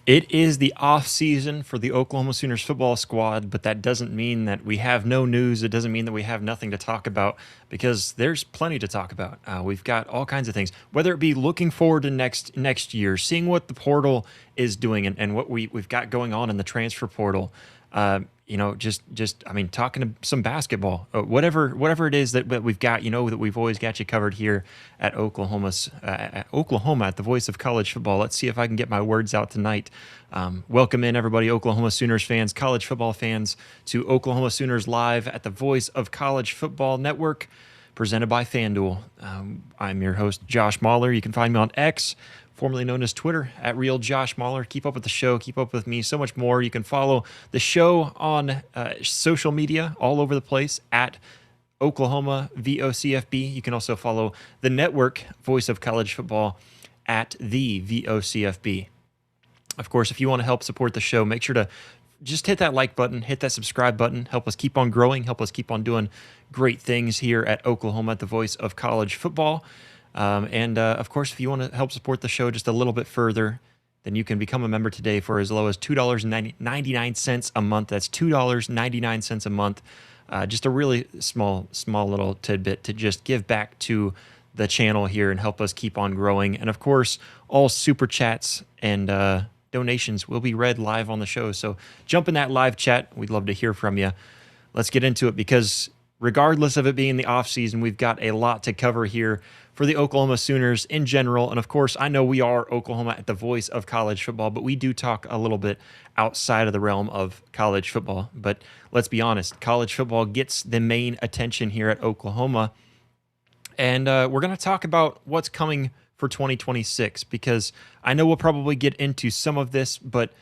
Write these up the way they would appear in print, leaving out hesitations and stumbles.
It is the off season for the Oklahoma Sooners football squad, but that doesn't mean that we have no news. It doesn't mean that we have nothing to talk about because there's plenty to talk about. We've got all kinds of things, whether it be looking forward to next year, seeing what the portal is doing and what we've got going on in the transfer portal. I mean, talking to some basketball, whatever it is that we've got, that we've always got you covered here at Oklahoma at the voice of college football. Let's see if I can get my words out tonight. Welcome in, everybody, Oklahoma Sooners fans, college football fans, to Oklahoma Sooners Live at the voice of College Football Network, presented by FanDuel. I'm your host, Josh Mahler. You can find me on X, formerly known as Twitter, at Real Josh Mahler. Keep up with the show. Keep up with me. So much more. You can follow the show on social media all over the place at Oklahoma VOCFB. You can also follow the network, Voice of College Football, at the VOCFB. Of course, if you want to help support the show, make sure to just hit that like button, hit that subscribe button, help us keep on growing, help us keep on doing great things here at Oklahoma at the voice of college football. Of course, if you want to help support the show just a little bit further, then you can become a member today for as low as $2.99 a month. That's $2.99 a month. Just a really small little tidbit to just give back to the channel here and help us keep on growing. And of course, all super chats and donations will be read live on the show. So jump in that live chat. We'd love to hear from you. Let's get into it because regardless of it being the off season, we've got a lot to cover here for the Oklahoma Sooners in general. And of course, I know we are Oklahoma at the voice of college football, but we do talk a little bit outside of the realm of college football. But let's be honest, college football gets the main attention here at Oklahoma. And we're going to talk about what's coming for 2026 because I know we'll probably get into some of this, but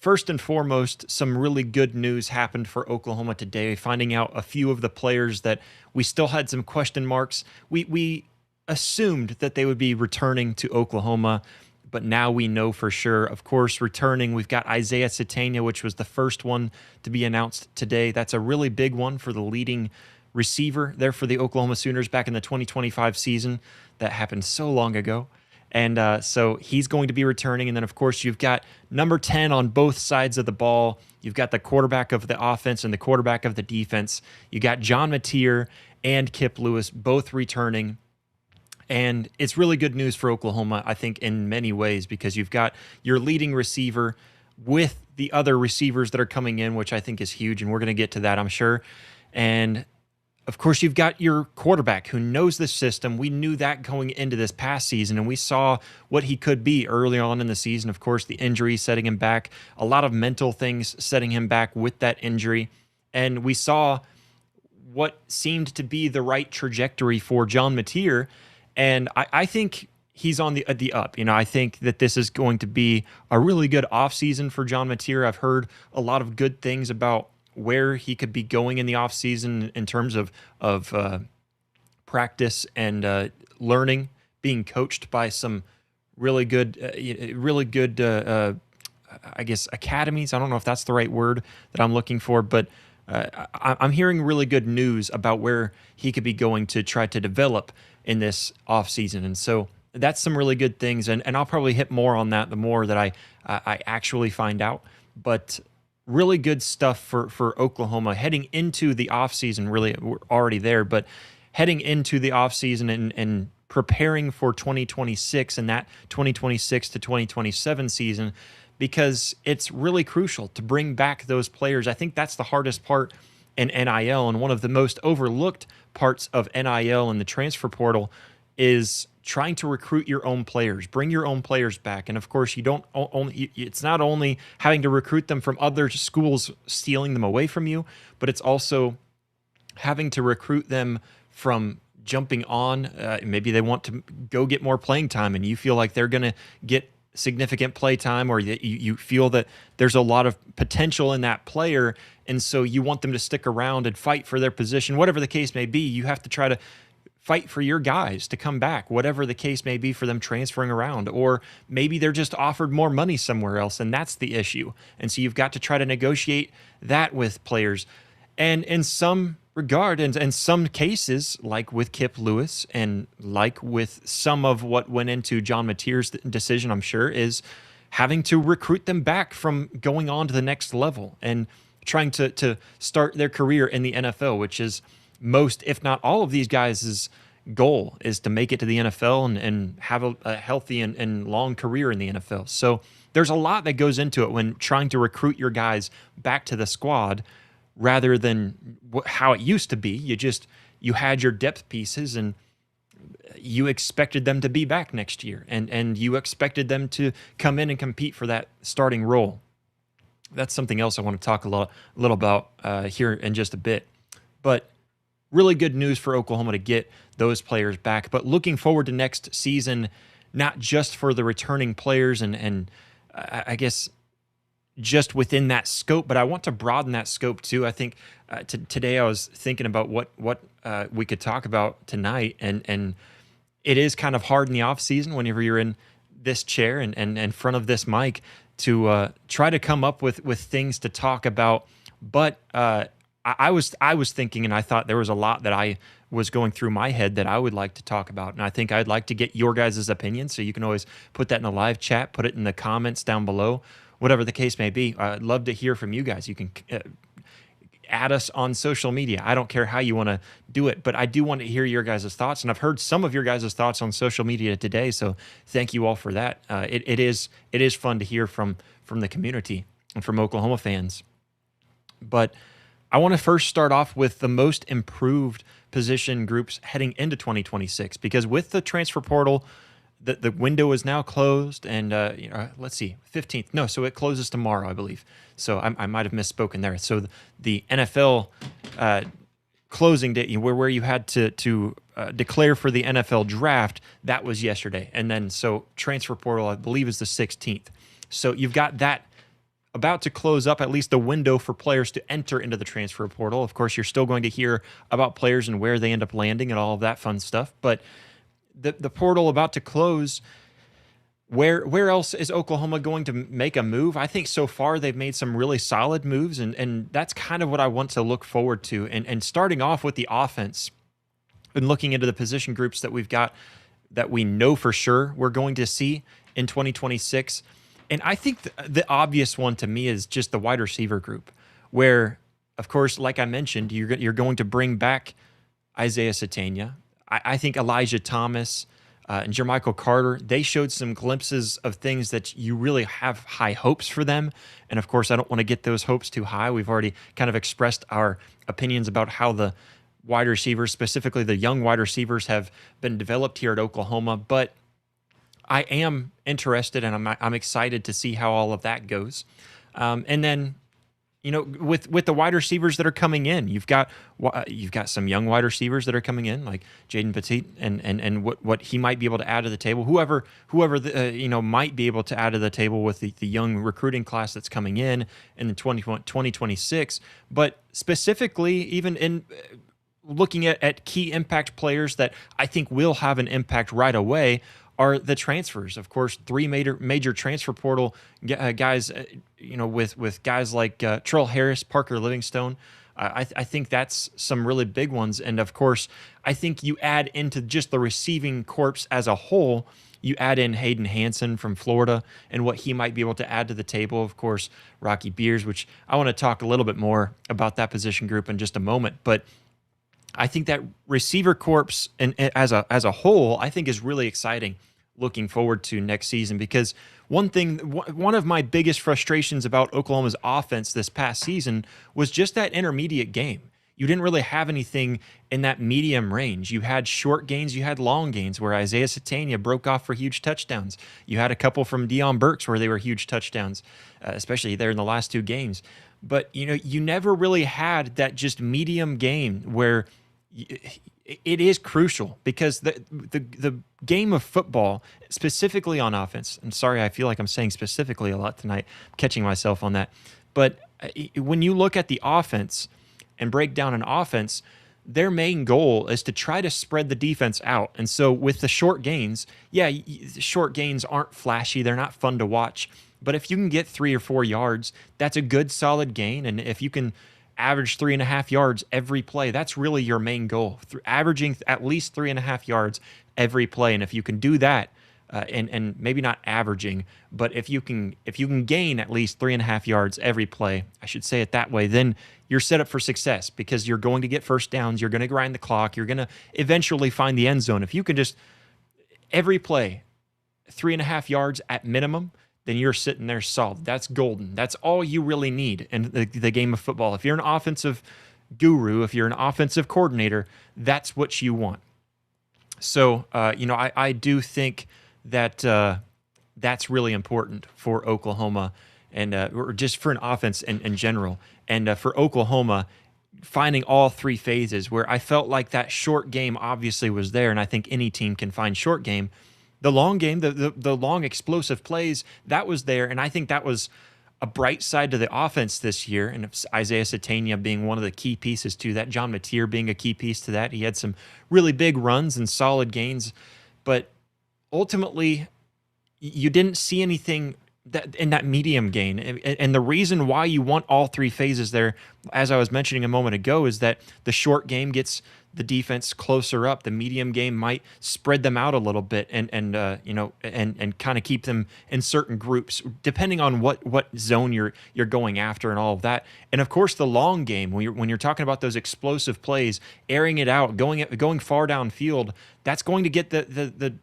first and foremost, some really good news happened for Oklahoma today, finding out a few of the players that we still had some question marks. We assumed that they would be returning to Oklahoma, but now we know for sure. Of course, returning, we've got Isaiah Satania, which was the first one to be announced today. That's a really big one for the leading receiver there for the Oklahoma Sooners back in the 2025 season. That happened so long ago. And so he's going to be returning. And then, of course, you've got number 10 on both sides of the ball. You've got the quarterback of the offense and the quarterback of the defense. You got John Mateer and Kip Lewis both returning. And it's really good news for Oklahoma, I think, in many ways, because you've got your leading receiver with the other receivers that are coming in, which I think is huge. And we're going to get to that, I'm sure. And of course, you've got your quarterback who knows the system. We knew that going into this past season, and we saw what he could be early on in the season. Of course, the injury setting him back, a lot of mental things setting him back with that injury. And we saw what seemed to be the right trajectory for John Mateer. And I think he's on the up. I think that this is going to be a really good offseason for John Mateer. I've heard a lot of good things about where he could be going in the offseason in terms of practice and learning, being coached by some really good, I guess, academies. I don't know if that's the right word that I'm looking for, but I'm hearing really good news about where he could be going to try to develop in this offseason. And so that's some really good things. And I'll probably hit more on that the more that I actually find out. But really good stuff for Oklahoma heading into the offseason. Really, we're already there, but heading into the offseason and preparing for 2026 and that 2026 to 2027 season, because it's really crucial to bring back those players. I think that's the hardest part in NIL, and one of the most overlooked parts of NIL and the transfer portal is trying to recruit your own players, bring your own players back. And of course, you don't only, it's not only having to recruit them from other schools stealing them away from you, but it's also having to recruit them from jumping on. Maybe they want to go get more playing time and you feel like they're going to get significant play time, or you feel that there's a lot of potential in that player. And so you want them to stick around and fight for their position, whatever the case may be. You have to try to fight for your guys to come back, whatever the case may be for them transferring around. Or maybe they're just offered more money somewhere else, and that's the issue. And so you've got to try to negotiate that with players. And in some regard, and in some cases, like with Kip Lewis and like with some of what went into John Mateer's decision, I'm sure, is having to recruit them back from going on to the next level and trying to start their career in the NFL, which is most, if not all of these guys' goal, is to make it to the NFL and have a healthy and long career in the NFL. So there's a lot that goes into it when trying to recruit your guys back to the squad rather than how it used to be. You had your depth pieces and you expected them to be back next year, and you expected them to come in and compete for that starting role. That's something else I want to talk a little about here in just a bit. But really good news for Oklahoma to get those players back. But looking forward to next season, not just for the returning players and I guess just within that scope, but I want to broaden that scope too. I think today I was thinking about what we could talk about tonight, and it is kind of hard in the off season whenever you're in this chair and in front of this mic to try to come up with things to talk about. But I was thinking, and I thought there was a lot that I was going through my head that I would like to talk about, and I think I'd like to get your guys' opinions. So you can always put that in the live chat, put it in the comments down below, whatever the case may be. I'd love to hear from you guys. You can add us on social media. I don't care how you want to do it, but I do want to hear your guys' thoughts. And I've heard some of your guys' thoughts on social media today, so thank you all for that. It is fun to hear from the community and from Oklahoma fans. But I want to first start off with the most improved position groups heading into 2026, because with the transfer portal, the window is now closed, and let's see, 15th. No, so it closes tomorrow, I believe. So I might have misspoken there. So the NFL closing date, where you had to declare for the NFL draft, that was yesterday, and then so transfer portal, I believe, is the 16th. So you've got that about to close up, at least the window for players to enter into the transfer portal. Of course, you're still going to hear about players and where they end up landing and all of that fun stuff, but the portal about to close. Where else is Oklahoma going to make a move? I think so far they've made some really solid moves, and that's kind of what I want to look forward to. And starting off with the offense and looking into the position groups that we've got that we know for sure we're going to see in 2026. And I think the obvious one to me is just the wide receiver group, where, of course, like I mentioned, you're going to bring back Isaiah Satania. I think Elijah Thomas and Jermichael Carter, they showed some glimpses of things that you really have high hopes for them. And, of course, I don't want to get those hopes too high. We've already kind of expressed our opinions about how the wide receivers, specifically the young wide receivers, have been developed here at Oklahoma. But I am interested, and I'm excited to see how all of that goes. And then, with the wide receivers that are coming in, you've got some young wide receivers that are coming in, like Jaden Petit, and what he might be able to add to the table. Whoever might be able to add to the table with the young recruiting class that's coming in the 2026. But specifically, even in looking at key impact players that I think will have an impact right away, are the transfers. Of course, three major transfer portal guys, with guys like Terrell Harris, Parker Livingstone. I think that's some really big ones. And of course, I think you add into just the receiving corps as a whole, you add in Hayden Hansen from Florida and what he might be able to add to the table. Of course, Rocky Beers, which I want to talk a little bit more about that position group in just a moment. But I think that receiver corps and as a whole, I think is really exciting looking forward to next season, because one of my biggest frustrations about Oklahoma's offense this past season was just that intermediate game. You didn't really have anything in that medium range. You had short gains, you had long gains where Isaiah Satania broke off for huge touchdowns. You had a couple from Deion Burks where they were huge touchdowns, especially there in the last two games. But you never really had that just medium game where it is crucial, because the game of football, specifically on offense, I'm sorry, I feel like I'm saying specifically a lot tonight, I'm catching myself on that. But when you look at the offense and break down an offense, their main goal is to try to spread the defense out. And so with the short gains, short gains aren't flashy, they're not fun to watch. But if you can get 3 or 4 yards, that's a good solid gain. And if you can average 3.5 yards every play, that's really your main goal. Averaging at least 3.5 yards every play. And if you can do that, and maybe not averaging, but if you can gain at least 3.5 yards every play, I should say it that way, then you're set up for success because you're going to get first downs, you're going to grind the clock, you're going to eventually find the end zone. If you can just every play 3.5 yards at minimum, then you're sitting there solid. That's golden. That's all you really need in the game of football. If you're an offensive guru, if you're an offensive coordinator, that's what you want. So, I do think that that's really important for Oklahoma and or just for an offense in general. And for Oklahoma, finding all three phases where I felt like that short game obviously was there, and I think any team can find short game. The long game, the long explosive plays, that was there, and I think that was a bright side to the offense this year, and Isaiah Satania being one of the key pieces to that, John Mateer being a key piece to that. He had some really big runs and solid gains, but ultimately, you didn't see anything in that medium gain. And the reason why you want all three phases there, as I was mentioning a moment ago, is that the short game gets the defense closer up. The medium game might spread them out a little bit and kind of keep them in certain groups, depending on what zone you're going after and all of that. And of course, the long game, when you're talking about those explosive plays, airing it out, going far downfield, that's going to get the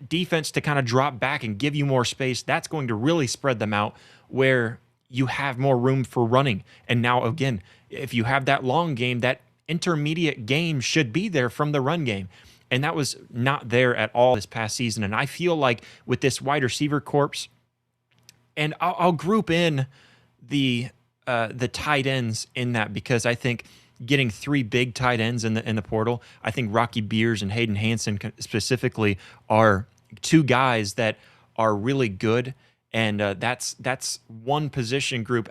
defense to kind of drop back and give you more space. That's going to really spread them out where you have more room for running. And now, again, if you have that long game, that intermediate game should be there from the run game. And that was not there at all this past season. And I feel like with this wide receiver corps, and I'll group in the tight ends in that, because I think getting three big tight ends in the portal, I think Rocky Beers and Hayden Hansen specifically are two guys that are really good, and that's one position group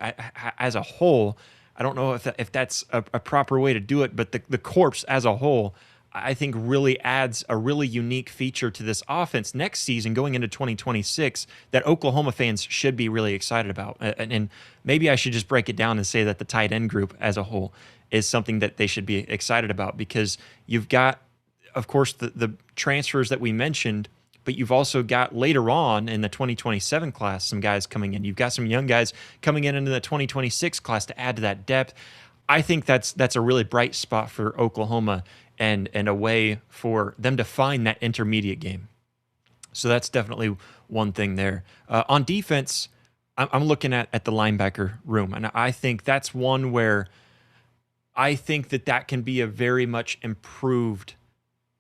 as a whole. I don't know if that's a proper way to do it, but the corps as a whole, I think really adds a really unique feature to this offense next season going into 2026 that Oklahoma fans should be really excited about. And maybe I should just break it down and say that the tight end group as a whole is something that they should be excited about, because you've got, of course, the transfers that we mentioned, but you've also got later on in the 2027 class some guys coming in. You've got some young guys coming in into the 2026 class to add to that depth. I think that's a really bright spot for Oklahoma and a way for them to find that intermediate game. So that's definitely one thing there. On defense, I'm looking at the linebacker room, and I think that's one where I think that can be a very much improved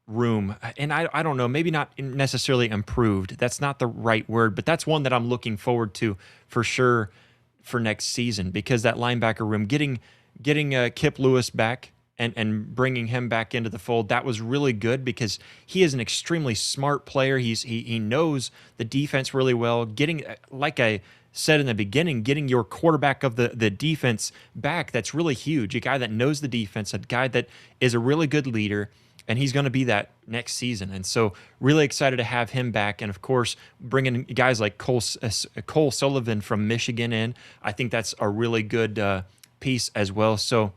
room. And I don't know, maybe not necessarily improved. That's not the right word, but that's one that I'm looking forward to for sure for next season, because that linebacker room, getting Kip Lewis back and bringing him back into the fold, that was really good because he is an extremely smart player. He knows the defense really well. Getting, like I said in the beginning, getting your quarterback of the defense back, that's really huge. A guy that knows the defense, a guy that is a really good leader, and he's going to be that next season. And so really excited to have him back. And, of course, bringing guys like Cole Sullivan from Michigan in, I think that's a really good piece as well. So,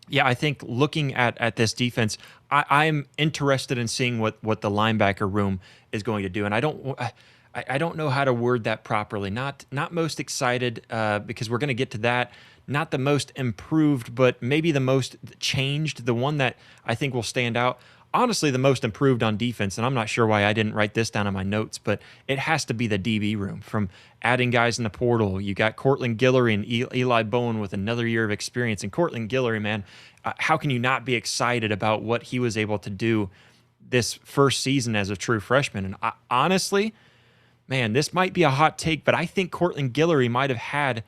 yeah, I think looking at this defense, I'm interested in seeing what the linebacker room is going to do. And I don't know how to word that properly. Not most excited because we're going to get to that. Not the most improved, but maybe the most changed, the one that I think will stand out. Honestly, the most improved on defense, and I'm not sure why I didn't write this down in my notes, but it has to be the DB room. From adding guys in the portal, you got Cortland Guillory and Eli Bowen with another year of experience. And Cortland Guillory, man, how can you not be excited about what he was able to do this first season as a true freshman? And honestly, man, this might be a hot take, but I think Cortland Guillory might have had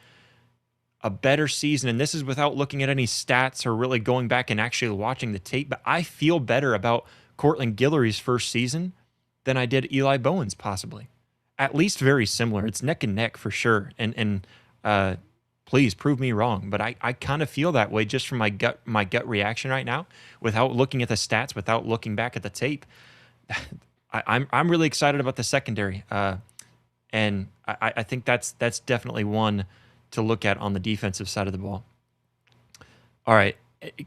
a better season, and this is without looking at any stats or really going back and actually watching the tape, but I feel better about Cortland Guillory's first season than I did Eli Bowen's, possibly. At least very similar. It's neck and neck for sure, and please prove me wrong, but I kind of feel that way just from my gut reaction right now, without looking at the stats, without looking back at the tape. I'm really excited about the secondary, and I think that's definitely one to look at on the defensive side of the ball. All right,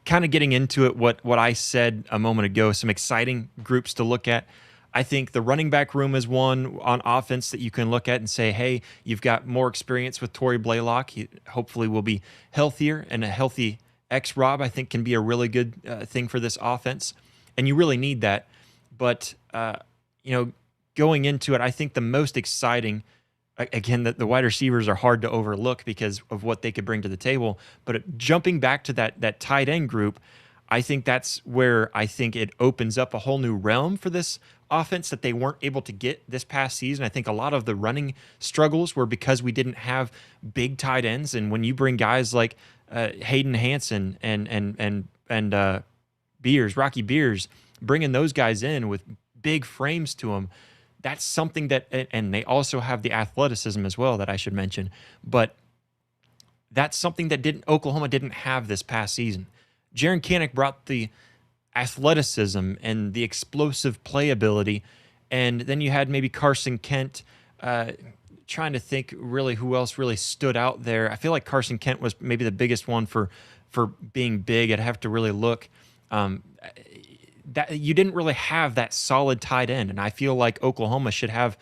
kind of getting into it, what I said a moment ago, some exciting groups to look at. I think the running back room is one on offense that you can look at and say, hey, you've got more experience with Torrey Blaylock. He hopefully will be healthier, and a healthy X-Rob, I think, can be a really good thing for this offense. And you really need that. But, going into it, I think the most exciting, again, the wide receivers are hard to overlook because of what they could bring to the table. But jumping back to that tight end group, I think that's where I think it opens up a whole new realm for this offense that they weren't able to get this past season. I think a lot of the running struggles were because we didn't have big tight ends. And when you bring guys like Hayden Hansen and Beers, Rocky Beers, bringing those guys in with big frames to them, that's something that, and they also have the athleticism as well that I should mention, but that's something that Oklahoma didn't have this past season. Jaron Kanak brought the athleticism and the explosive playability, and then you had maybe Carson Kent. Trying to think really who else really stood out there. I feel like Carson Kent was maybe the biggest one for being big. I'd have to really look. That you didn't really have that solid tight end, and I feel like Oklahoma should have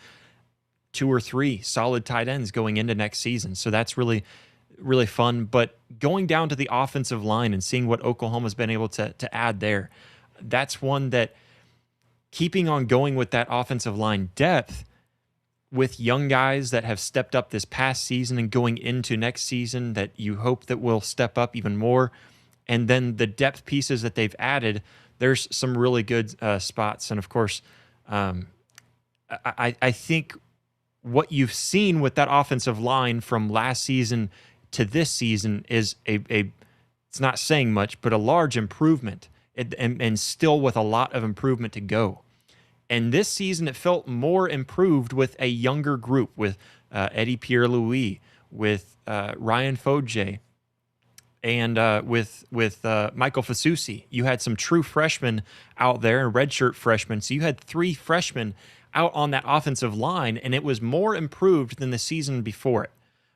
2 or 3 solid tight ends going into next season. So that's really, really fun. But going down to the offensive line and seeing what Oklahoma's been able to add there, that's one that, keeping on going with that offensive line depth with young guys that have stepped up this past season and going into next season that you hope that will step up even more. And then the depth pieces that they've added, there's some really good spots. And of course, I think what you've seen with that offensive line from last season to this season is it's not saying much, but a large improvement, and still with a lot of improvement to go. And this season, it felt more improved with a younger group, with Eddie Pierre-Louis, with Ryan Foje, and with Michael Fasusi. You had some true freshmen out there, and redshirt freshmen. So you had 3 freshmen out on that offensive line, and it was more improved than the season before it,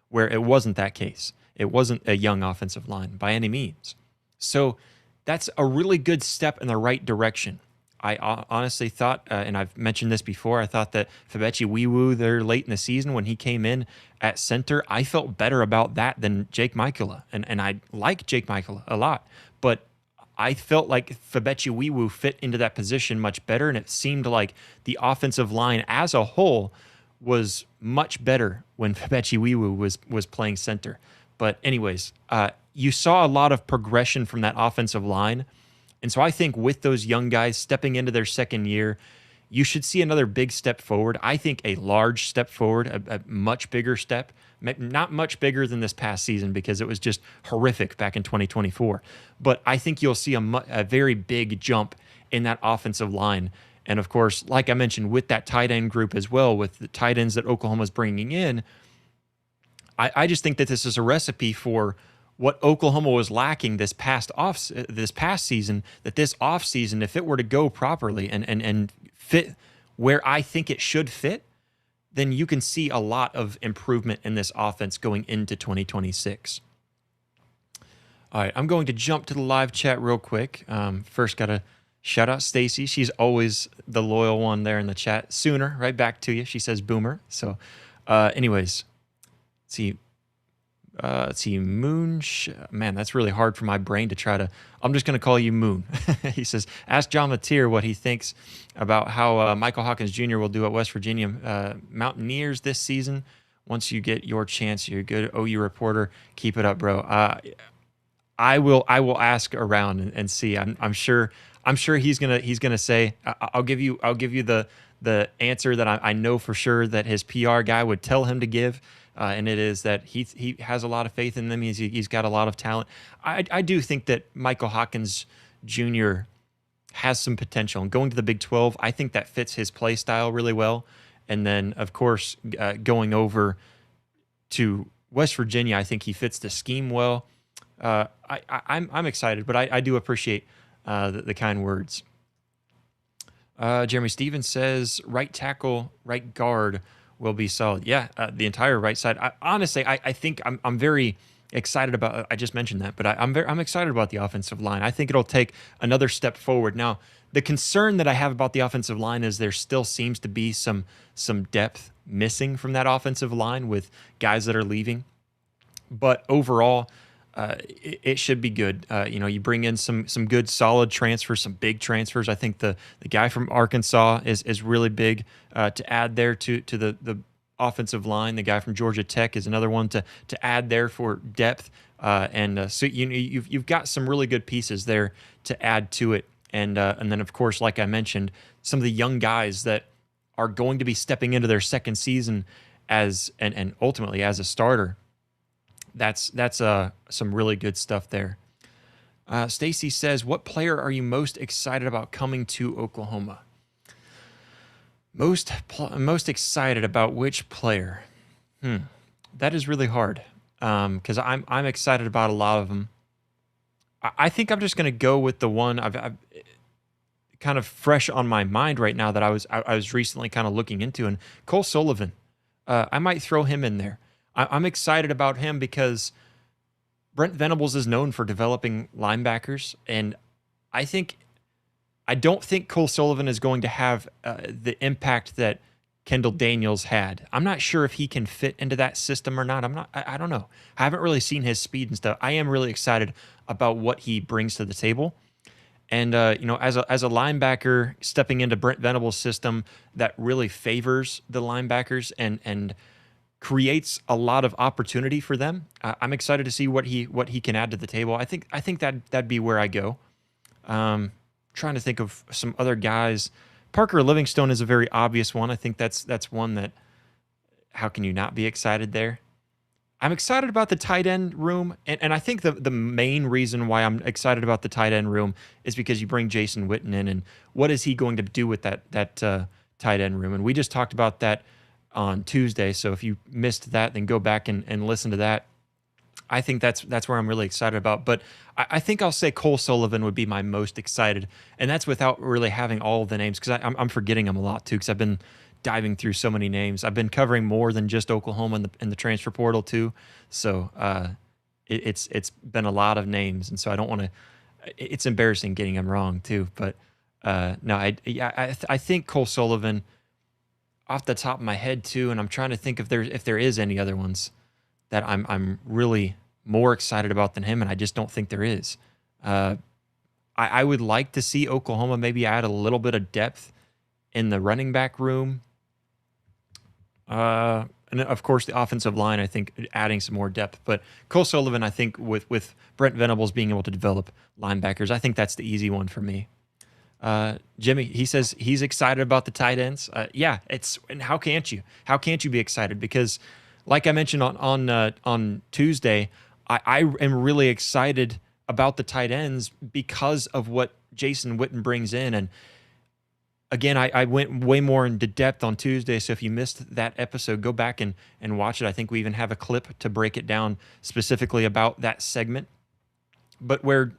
where it wasn't that case. It wasn't a young offensive line by any means. So that's a really good step in the right direction. I honestly thought, and I've mentioned this before, I thought that Febechi Wiwu there late in the season when he came in at center, I felt better about that than Jake Michaela. And I like Jake Michaela a lot, but I felt like Febechi Wiwu fit into that position much better, and it seemed like the offensive line as a whole was much better when Febechi Wiwu was playing center. But anyways, you saw a lot of progression from that offensive line. And so I think with those young guys stepping into their second year, you should see another big step forward. I think a large step forward, a much bigger step, not much bigger than this past season because it was just horrific back in 2024. But I think you'll see a very big jump in that offensive line. And of course, like I mentioned, with that tight end group as well, with the tight ends that Oklahoma's bringing in, I just think that this is a recipe for what Oklahoma was lacking this past season, that this offseason, if it were to go properly and fit where I think it should fit, then you can see a lot of improvement in this offense going into 2026. All right, I'm going to jump to the live chat real quick. First, got to shout out Stacy. She's always the loyal one there in the chat. Sooner, right back to you. She says boomer. So anyways, let's see, Moon. Man, that's really hard for my brain to try to. I'm just going to call you Moon. He says, ask John Mateer what he thinks about how Michael Hawkins Jr. will do at West Virginia Mountaineers this season. Once you get your chance, you're a good OU reporter. Keep it up, bro. I will ask around and see. I'm sure he's gonna say. I'll give you the answer that I know for sure that his PR guy would tell him to give. And it is that he has a lot of faith in them. He's got a lot of talent. I do think that Michael Hawkins Jr. has some potential. And going to the Big 12, I think that fits his play style really well. And then, of course, going over to West Virginia, I think he fits the scheme well. I'm excited, but I do appreciate the kind words. Jeremy Stevens says, right tackle, right guard will be solid. Yeah, the entire right side. Honestly, I think I'm very excited about. I just mentioned that, but I'm excited about the offensive line. I think it'll take another step forward. Now, the concern that I have about the offensive line is there still seems to be some depth missing from that offensive line with guys that are leaving. But overall, it should be good. You bring in some good, solid transfers, some big transfers. I think the guy from Arkansas is really big to add there to the offensive line. The guy from Georgia Tech is another one to add there for depth. So you've got some really good pieces there to add to it. And then, of course, like I mentioned, some of the young guys that are going to be stepping into their second season and ultimately as a starter. That's some really good stuff there. Stacy says, what player are you most excited about coming to Oklahoma? Most excited about which player? That is really hard because I'm excited about a lot of them. I think I'm just going to go with the one I've kind of fresh on my mind right now that I was recently kind of looking into, and Cole Sullivan. I might throw him in there. I'm excited about him because Brent Venables is known for developing linebackers, and I don't think Cole Sullivan is going to have the impact that Kendall Daniels had. I'm not sure if he can fit into that system or not. I don't know. I haven't really seen his speed and stuff. I am really excited about what he brings to the table. And as a linebacker stepping into Brent Venables' system that really favors the linebackers and creates a lot of opportunity for them. I'm excited to see what he can add to the table. I think that'd be where I go. Trying to think of some other guys. Parker Livingstone is a very obvious one. I think that's one that, how can you not be excited there? I'm excited about the tight end room, and I think the main reason why I'm excited about the tight end room is because you bring Jason Witten in, and what is he going to do with that tight end room? And we just talked about that on Tuesday, so if you missed that, then go back and listen to that. I think that's where I'm really excited about. But I think I'll say Cole Sullivan would be my most excited, and that's without really having all of the names, because I'm forgetting them a lot too, because I've been diving through so many names. I've been covering more than just Oklahoma in the transfer portal too, so it's been a lot of names, and so I don't want to. It's embarrassing getting them wrong too, but no, I think Cole Sullivan off the top of my head too, and I'm trying to think if there is any other ones that I'm really more excited about than him, and I just don't think there is. I would like to see Oklahoma maybe add a little bit of depth in the running back room. And of course, the offensive line, I think, adding some more depth. But Cole Sullivan, I think, with Brent Venables being able to develop linebackers, I think that's the easy one for me. Jimmy, he says he's excited about the tight ends. Yeah, and how can't you? How can't you be excited? Because, like I mentioned on Tuesday, I am really excited about the tight ends because of what Jason Witten brings in. And again, I went way more into depth on Tuesday, so if you missed that episode, go back and watch it. I think we even have a clip to break it down specifically about that segment. But where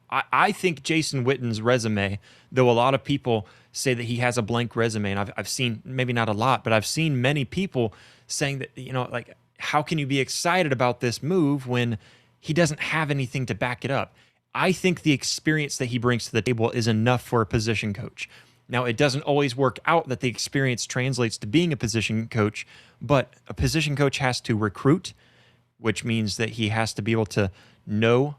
I think Jason Witten's resume, though a lot of people say that he has a blank resume, and I've seen, maybe not a lot, but I've seen many people saying that, like, how can you be excited about this move when he doesn't have anything to back it up? I think the experience that he brings to the table is enough for a position coach. Now, it doesn't always work out that the experience translates to being a position coach, but a position coach has to recruit, which means that he has to be able to know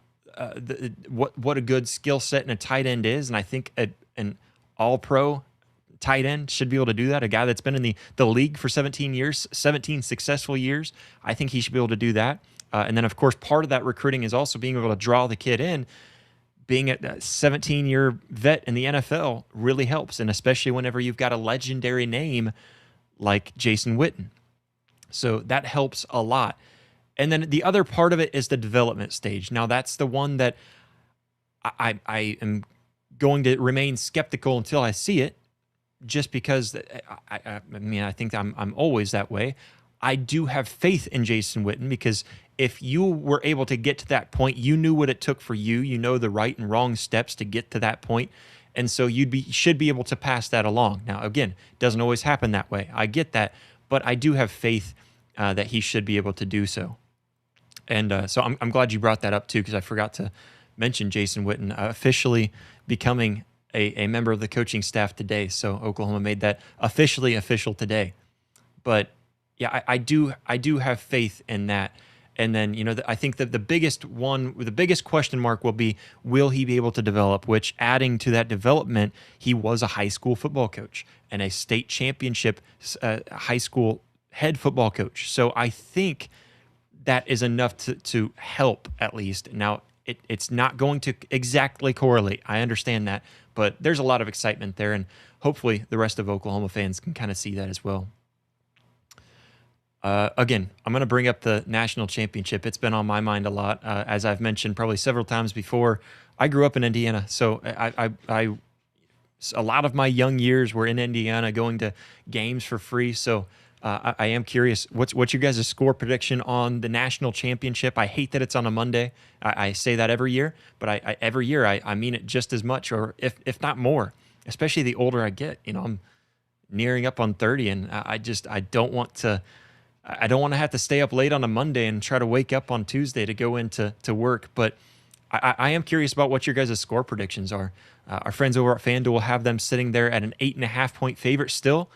what a good skill set in a tight end is. And I think an all-pro tight end should be able to do that. A guy that's been in the league for 17 years, 17 successful years, I think he should be able to do that. And then, of course, part of that recruiting is also being able to draw the kid in. Being a 17-year vet in the NFL really helps, and especially whenever you've got a legendary name like Jason Witten. So that helps a lot. And then the other part of it is the development stage. Now, that's the one that I am going to remain skeptical until I see it, just because I think I'm always that way. I do have faith in Jason Witten because if you were able to get to that point, you knew what it took for you. You know the right and wrong steps to get to that point. And so should be able to pass that along. Now, again, it doesn't always happen that way. I get that. But I do have faith that he should be able to do so. And so I'm glad you brought that up too, because I forgot to mention Jason Witten officially becoming a member of the coaching staff today. So Oklahoma made that officially official today. But yeah, I do have faith in that. And then I think that the biggest question mark will be, will he be able to develop? Which, adding to that development, he was a high school football coach and a state championship high school head football coach. So I think that is enough to help, at least. Now, it's not going to exactly correlate. I understand that, but there's a lot of excitement there, and hopefully the rest of Oklahoma fans can kind of see that as well. Again, I'm going to bring up the national championship. It's been on my mind a lot. As I've mentioned probably several times before, I grew up in Indiana, so a lot of my young years were in Indiana, going to games for free. So I am curious, what's your guys' score prediction on the national championship? I hate that it's on a Monday. I say that every year, but every year I mean it just as much, or if not more. Especially the older I get, I'm nearing up on 30, and I don't want to. I don't want to have to stay up late on a Monday and try to wake up on Tuesday to go into work. But I am curious about what your guys' score predictions are. Our friends over at FanDuel have them sitting there at an 8.5-point favorite still.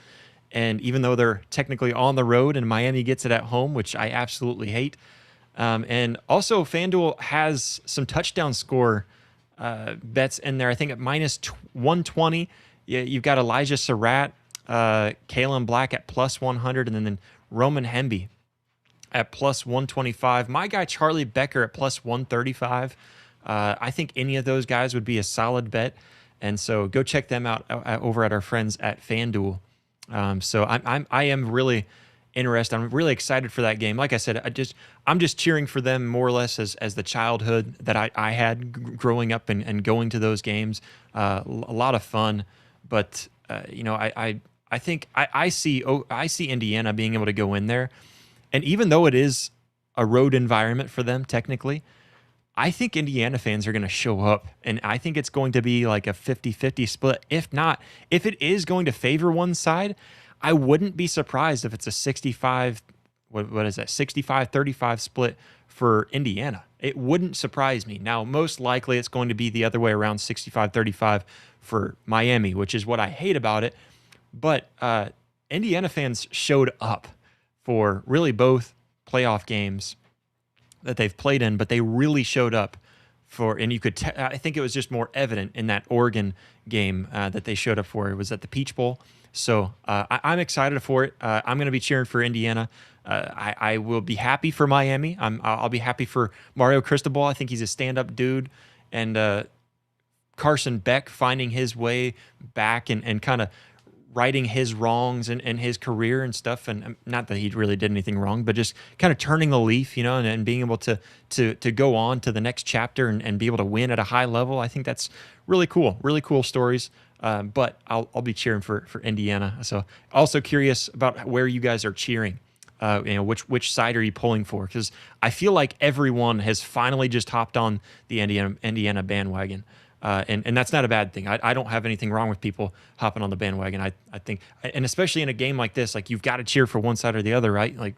And even though they're technically on the road and Miami gets it at home, which I absolutely hate. And also FanDuel has some touchdown score bets in there. I think at minus 120, you've got Elijah Surratt, Kalen Black at plus 100, and then Roman Hemby at plus 125. My guy Charlie Becker at plus 135. I think any of those guys would be a solid bet, and so go check them out over at our friends at FanDuel. So I am really interested. I'm really excited for that game. Like I said, I'm just cheering for them more or less as the childhood that I had growing up and going to those games. A lot of fun, but I think I see Indiana being able to go in there, and even though it is a road environment for them technically, I think Indiana fans are going to show up, and I think it's going to be like a 50-50 split. If it is going to favor one side, I wouldn't be surprised if it's a 65, what is that, 65-35 split for Indiana. It wouldn't surprise me. Now, most likely it's going to be the other way around, 65-35 for Miami, which is what I hate about it. But Indiana fans showed up for really both playoff games that they've played in, but they really showed up for, and you could, I think it was just more evident in that Oregon game that they showed up for. It was at the Peach Bowl. So I'm excited for it. I'm going to be cheering for Indiana. I will be happy for Miami. I'll be happy for Mario Cristobal. I think he's a stand-up dude. And Carson Beck finding his way back and kind of righting his wrongs in his career and stuff, and not that he really did anything wrong, but just kind of turning the leaf, and being able to go on to the next chapter and be able to win at a high level. I think that's really cool stories. But I'll be cheering for Indiana. So also curious about where you guys are cheering. Which side are you pulling for? Because I feel like everyone has finally just hopped on the Indiana bandwagon. And that's not a bad thing. I don't have anything wrong with people hopping on the bandwagon. I think, and especially in a game like this, like you've got to cheer for one side or the other, right? Like,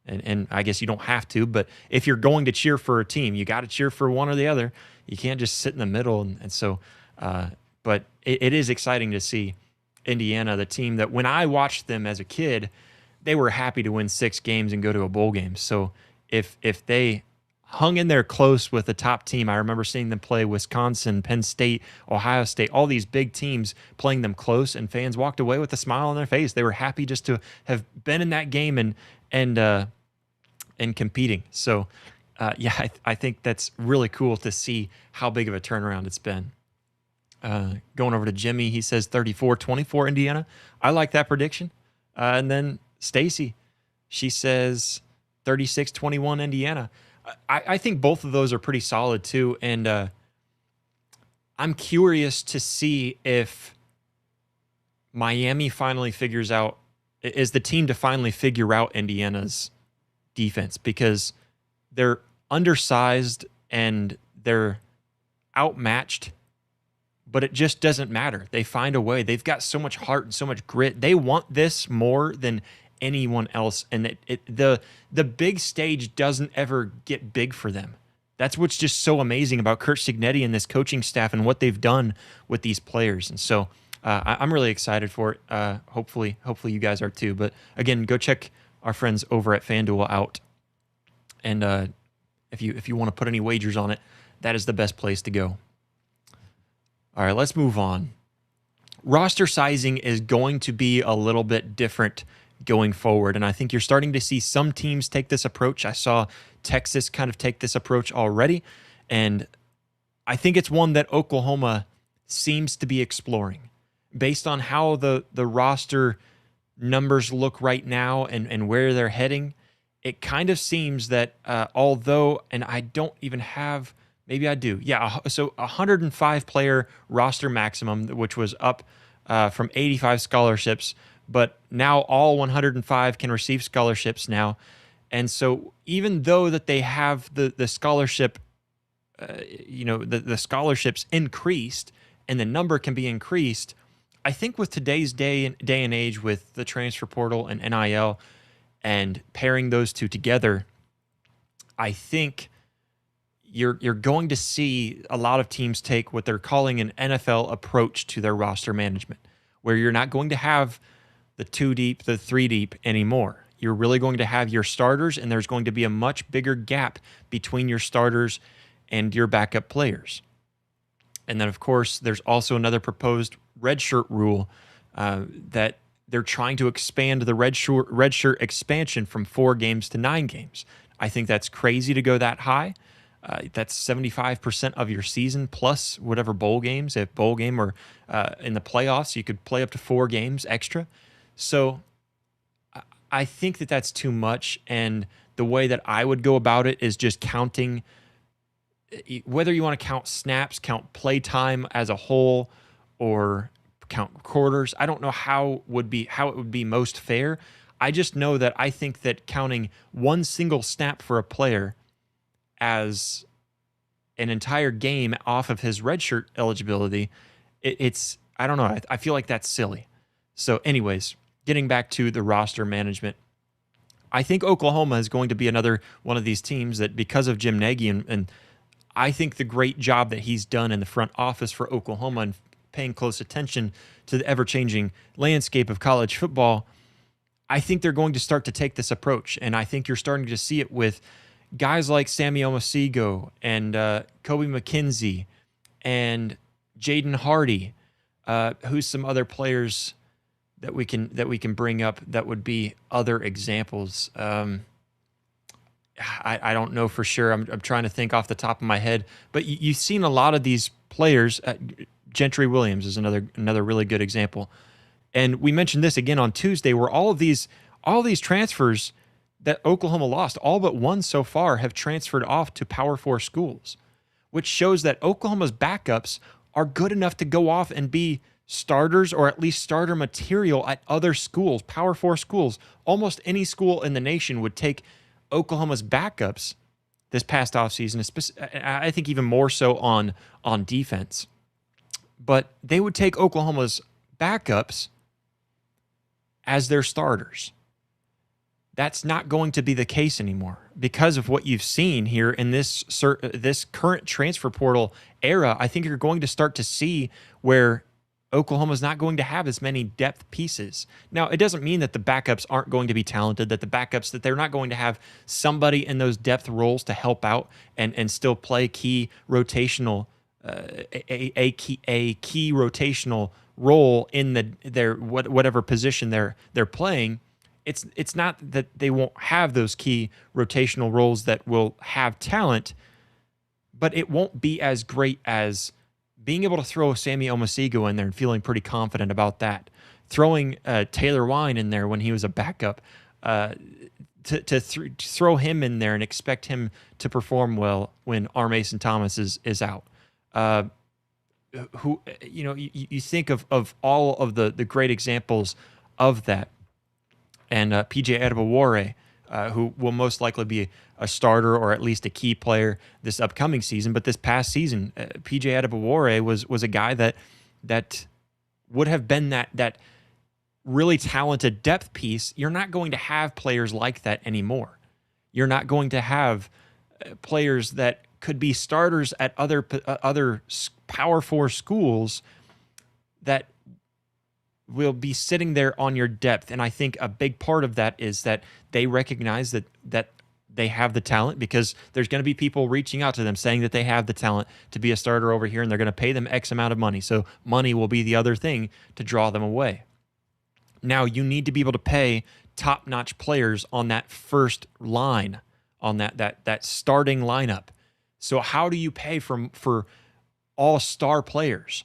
and I guess you don't have to, but if you're going to cheer for a team, you got to cheer for one or the other. You can't just sit in the middle. And so, but it is exciting to see Indiana, the team that when I watched them as a kid, they were happy to win 6 games and go to a bowl game. So if they hung in there close with the top team. I remember seeing them play Wisconsin, Penn State, Ohio State, all these big teams playing them close, and fans walked away with a smile on their face. They were happy just to have been in that game and competing. So, I think that's really cool to see how big of a turnaround it's been. Going over to Jimmy, he says 34-24 Indiana. I like that prediction. And then Stacy, she says 36-21 Indiana. I think both of those are pretty solid too, and I'm curious to see if Miami finally figures out, is the team to finally figure out Indiana's defense, because they're undersized and they're outmatched, but it just doesn't matter. They find a way. They've got so much heart and so much grit. They want this more than anyone else, and the big stage doesn't ever get big for them. That's what's just so amazing about Curt Cignetti and this coaching staff and what they've done with these players. And so I'm really excited for it. Hopefully you guys are too. But again, go check our friends over at FanDuel out. And if you want to put any wagers on it, that is the best place to go. All right, let's move on. Roster sizing is going to be a little bit different going forward, and I think you're starting to see some teams take this approach. I saw Texas kind of take this approach already, and I think it's one that Oklahoma seems to be exploring. Based on how the roster numbers look right now and where they're heading, it kind of seems that although, and I don't even have, maybe I do. Yeah, so 105 player roster maximum, which was up from 85 scholarships, but now all 105 can receive scholarships now. And so even though that they have the scholarship, the scholarships increased and the number can be increased, I think with today's day and age with the transfer portal and NIL and pairing those two together, I think you're going to see a lot of teams take what they're calling an NFL approach to their roster management, where you're not going to have the 2 deep, the 3 deep anymore. You're really going to have your starters, and there's going to be a much bigger gap between your starters and your backup players. And then, of course, there's also another proposed redshirt rule that they're trying to expand the redshirt expansion from 4 games to 9 games. I think that's crazy to go that high. That's 75% of your season plus whatever bowl games. If bowl game or in the playoffs, you could play up to 4 games extra. So I think that that's too much. And the way that I would go about it is just counting, whether you want to count snaps, count play time as a whole, or count quarters. I don't know how it would be most fair. I just know that I think that counting one single snap for a player as an entire game off of his redshirt eligibility, it's I don't know. I feel like that's silly. So anyways, getting back to the roster management, I think Oklahoma is going to be another one of these teams that, because of Jim Nagy and I think the great job that he's done in the front office for Oklahoma and paying close attention to the ever-changing landscape of college football, I think they're going to start to take this approach. And I think you're starting to see it with guys like Sammy Omosigho and Kobe McKenzie and Jaden Hardy. Who's some other players that we can bring up that would be other examples? I don't know for sure. I'm trying to think off the top of my head. But you've seen a lot of these players. Gentry Williams is another really good example. And we mentioned this again on Tuesday, where all these transfers that Oklahoma lost, all but one so far, have transferred off to Power 4 schools, which shows that Oklahoma's backups are good enough to go off and be starters, or at least starter material at other schools, Power 4 schools. Almost any school in the nation would take Oklahoma's backups this past offseason, I think even more so on defense. But they would take Oklahoma's backups as their starters. That's not going to be the case anymore because of what you've seen here in this current transfer portal era. I think you're going to start to see where Oklahoma's not going to have as many depth pieces. Now, it doesn't mean that the backups aren't going to be talented, that they're not going to have somebody in those depth roles to help out and still play key rotational a key rotational role in their whatever position they're playing. It's not that they won't have those key rotational roles that will have talent, but it won't be as great as being able to throw Sammy Omosigho in there and feeling pretty confident about that. Throwing Taylor Wine in there when he was a backup, to throw him in there and expect him to perform well when R. Mason Thomas is out. You think of all of the great examples of that. And PJ Adebawore, who will most likely be a starter or at least a key player this upcoming season. But this past season, PJ Adebawore was a guy that would have been that really talented depth piece, you're not going to have players like that anymore. You're not going to have players that could be starters at other Power 4 schools that will be sitting there on your depth. And I think a big part of that is that they recognize that they have the talent, because there's going to be people reaching out to them saying that they have the talent to be a starter over here, and they're going to pay them X amount of money. So money will be the other thing to draw them away. Now, you need to be able to pay top-notch players on that first line, on that starting lineup. So how do you pay for all-star players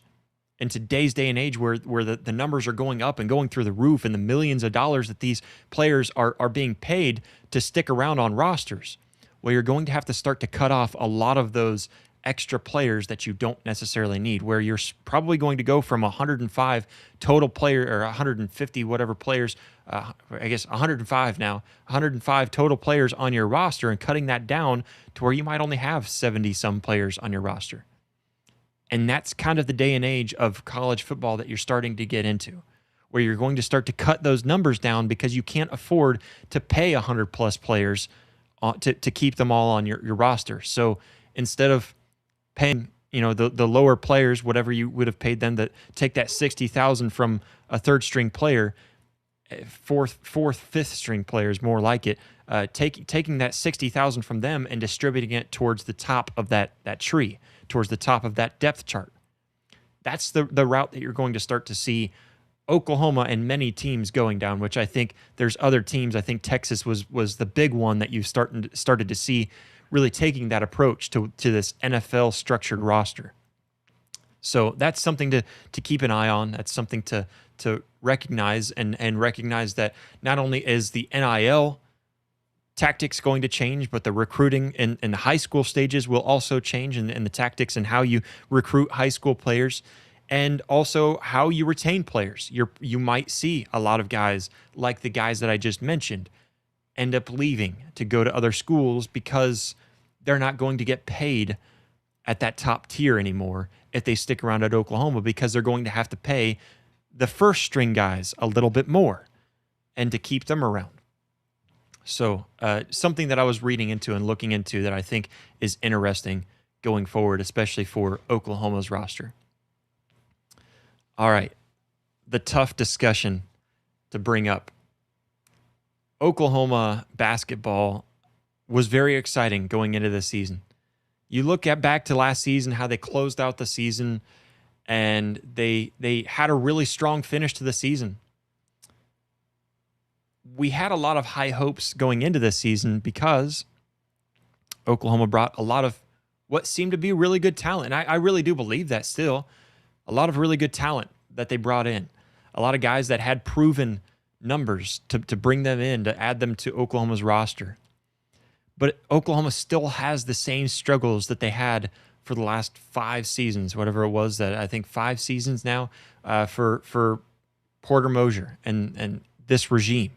in today's day and age, where the numbers are going up and going through the roof, and the millions of dollars that these players are being paid to stick around on rosters? Well, you're going to have to start to cut off a lot of those extra players that you don't necessarily need, where you're probably going to go from 105 total player, or 150 whatever players, I guess 105 now, 105 total players on your roster, and cutting that down to where you might only have 70 some players on your roster. And that's kind of the day and age of college football that you're starting to get into, where you're going to start to cut those numbers down because you can't afford to pay 100-plus players to keep them all on your roster. So instead of paying, the lower players, whatever you would have paid them, that take that $60,000 from a third-string player, fourth, fifth-string players, more like it, taking that $60,000 from them and distributing it towards the top of that tree, towards the top of that depth chart. That's the route that you're going to start to see Oklahoma and many teams going down, which I think there's other teams. I think Texas was the big one that you started to see really taking that approach to this NFL structured roster. So that's something to keep an eye on. That's something to recognize, and recognize that not only is the NIL tactics going to change, but the recruiting in the high school stages will also change, and the tactics and how you recruit high school players, and also how you retain players. You might see a lot of guys like the guys that I just mentioned end up leaving to go to other schools because they're not going to get paid at that top tier anymore if they stick around at Oklahoma, because they're going to have to pay the first string guys a little bit more and to keep them around. So something that I was reading into and looking into that I think is interesting going forward, especially for Oklahoma's roster. All right, the tough discussion to bring up. Oklahoma basketball was very exciting going into this season. You look back to last season, how they closed out the season, and they had a really strong finish to the season. We had a lot of high hopes going into this season because Oklahoma brought a lot of what seemed to be really good talent. And I really do believe that still. A lot of really good talent that they brought in. A lot of guys that had proven numbers to bring them in, to add them to Oklahoma's roster. But Oklahoma still has the same struggles that they had for the last 5 seasons, whatever it was, that I think 5 seasons now for Porter Moser and this regime.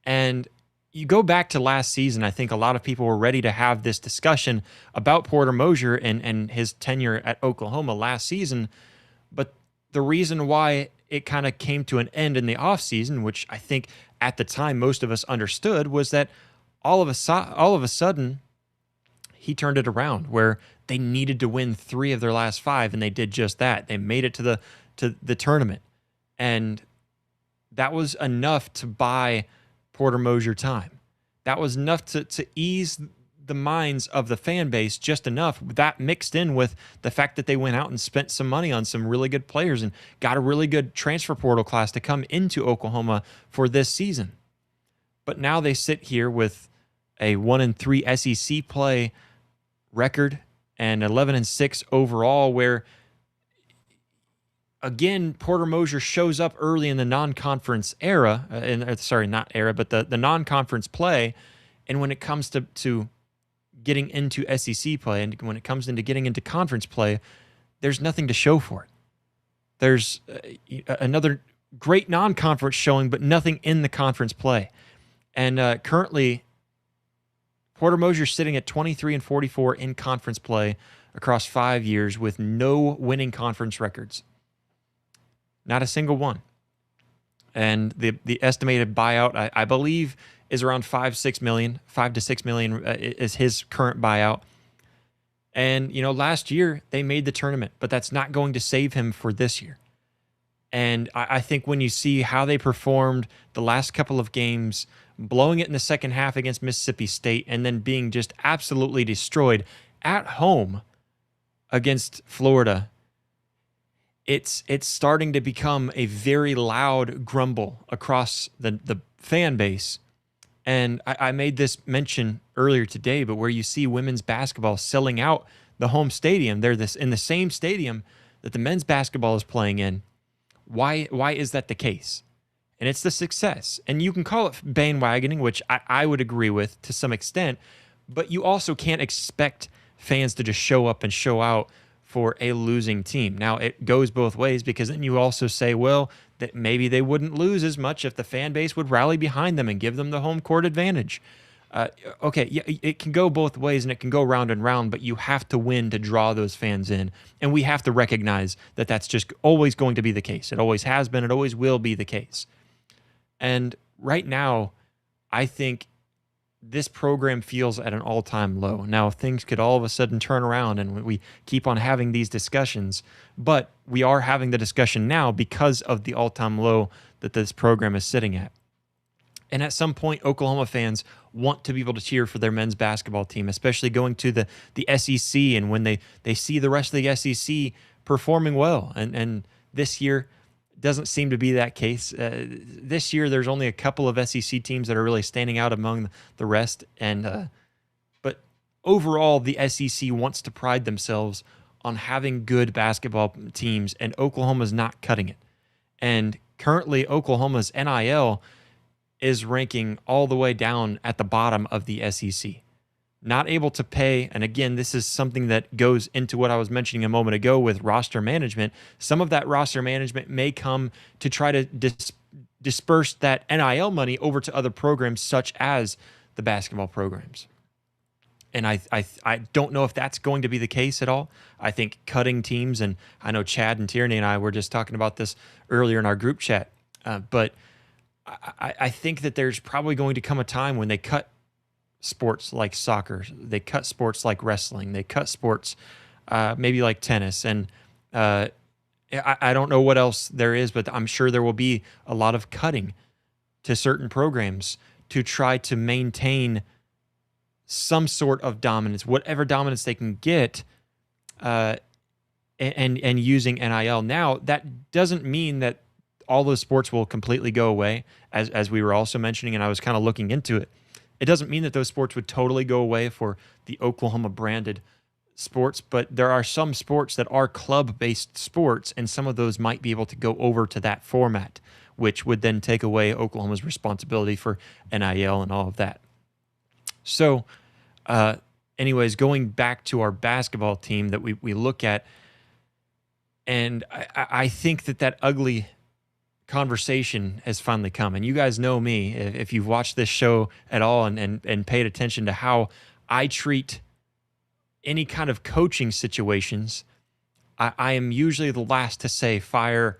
And you go back to last season, I think a lot of people were ready to have this discussion about Porter Moser and his tenure at Oklahoma last season. But the reason why it kind of came to an end in the offseason, which I think at the time most of us understood, was that all of a sudden he turned it around, where they needed to win 3 of their last 5, and they did just that. They made it to the tournament, and that was enough to buy Porter Moser time. That was enough to ease the minds of the fan base, just enough. That mixed in with the fact that they went out and spent some money on some really good players and got a really good transfer portal class to come into Oklahoma for this season. But now they sit here with a 1-3 SEC play record and 11-6 overall, where again, Porter Moser shows up early in the non-conference era, the non-conference play, and when it comes to getting into SEC play, and when it comes into getting into conference play, there's nothing to show for it. There's another great non-conference showing, but nothing in the conference play. And currently, Porter Moser's sitting at 23-44 in conference play across 5 years with no winning conference records. Not a single one. and the estimated buyout, I believe, is around 5 to 6 million is his current buyout. And last year they made the tournament, but that's not going to save him for this year. And I think when you see how they performed the last couple of games, blowing it in the second half against Mississippi State, and then being just absolutely destroyed at home against Florida, it's starting to become a very loud grumble across the fan base. And I made this mention earlier today, but where you see women's basketball selling out the home stadium, they're in the same stadium that the men's basketball is playing in. Why is that the case? And it's the success. And you can call it bandwagoning, which I would agree with to some extent, but you also can't expect fans to just show up and show out for a losing team. Now, it goes both ways, because then you also say, well, that maybe they wouldn't lose as much if the fan base would rally behind them and give them the home court advantage. Okay, yeah, it can go both ways and it can go round and round, but you have to win to draw those fans in. And we have to recognize that that's just always going to be the case. It always has been. It always will be the case. And right now, I think this program feels at an all-time low. Now, things could all of a sudden turn around and we keep on having these discussions, but we are having the discussion now because of the all-time low that this program is sitting at. And at some point, Oklahoma fans want to be able to cheer for their men's basketball team, especially going to the SEC and when they see the rest of the SEC performing well. And this year doesn't seem to be that case. This year, there's only a couple of SEC teams that are really standing out among the rest. But overall, the SEC wants to pride themselves on having good basketball teams, and Oklahoma's not cutting it. And currently, Oklahoma's NIL is ranking all the way down at the bottom of the SEC. Not able to pay, and again, this is something that goes into what I was mentioning a moment ago with roster management. Some of that roster management may come to try to disperse that NIL money over to other programs, such as the basketball programs. And I don't know if that's going to be the case at all. I think cutting teams, and I know Chad and Tierney and I were just talking about this earlier in our group chat, but I think that there's probably going to come a time when they cut sports like soccer, they cut sports like wrestling, they cut sports maybe like tennis, and I don't know what else there is, but I'm sure there will be a lot of cutting to certain programs to try to maintain some sort of dominance, whatever dominance they can get, and using NIL. Now, that doesn't mean that all those sports will completely go away, as we were also mentioning, and I was kind of looking into it. It doesn't mean that those sports would totally go away for the Oklahoma branded sports, but there are some sports that are club-based sports, and some of those might be able to go over to that format, which would then take away Oklahoma's responsibility for NIL and all of that. So, anyways, going back to our basketball team that we look at, and I think that ugly conversation has finally come. And you guys know me, if you've watched this show at all and paid attention to how I treat any kind of coaching situations, I am usually the last to say fire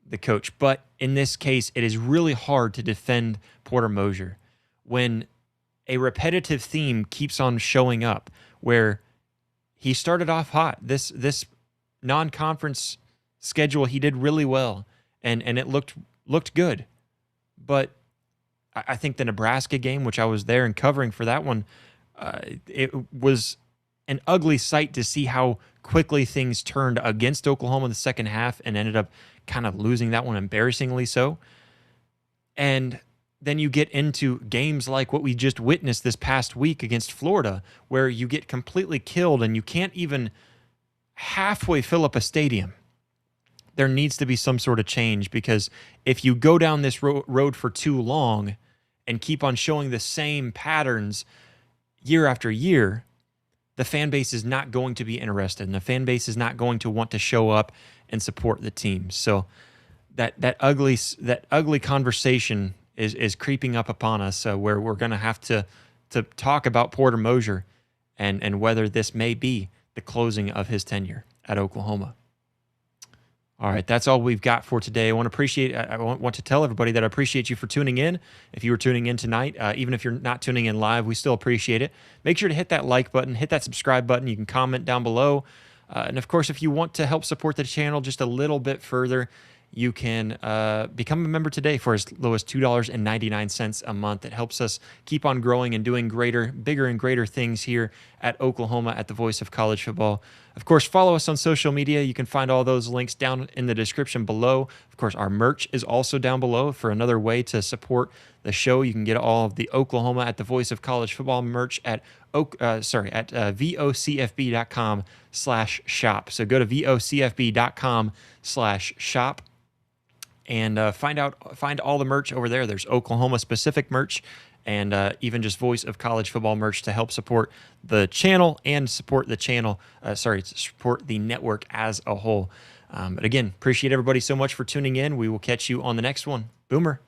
the coach. But in this case, it is really hard to defend Porter Moser when a repetitive theme keeps on showing up, where he started off hot. This non-conference schedule, he did really well. And it looked good. But I think the Nebraska game, which I was there and covering for that one, it was an ugly sight to see how quickly things turned against Oklahoma in the second half and ended up kind of losing that one embarrassingly so. And then you get into games like what we just witnessed this past week against Florida, where you get completely killed and you can't even halfway fill up a stadium. There needs to be some sort of change, because if you go down this road for too long and keep on showing the same patterns year after year, the fan base is not going to be interested, and the fan base is not going to want to show up and support the team. So that ugly conversation is creeping up upon us, where we're going to have to talk about Porter Moser and whether this may be the closing of his tenure at Oklahoma. All right, that's all we've got for today. I want to tell everybody that I appreciate you for tuning in. If you were tuning in tonight, even if you're not tuning in live, we still appreciate it. Make sure to hit that like button, hit that subscribe button. You can comment down below. And of course, if you want to help support the channel just a little bit further, you can become a member today for as low as $2.99 a month. It helps us keep on growing and doing bigger and greater things here at Oklahoma at the Voice of College Football. Of course, follow us on social media. You can find all those links down in the description below. Of course, our merch is also down below for another way to support the show. You can get all of the Oklahoma at the Voice of College Football merch at vocfb.com/shop. So go to vocfb.com/shop. And find all the merch over there. There's Oklahoma specific merch and even just Voice of College Football merch to help support the channel and support the support the network as a whole. But again, appreciate everybody so much for tuning in. We will catch you on the next one. Boomer.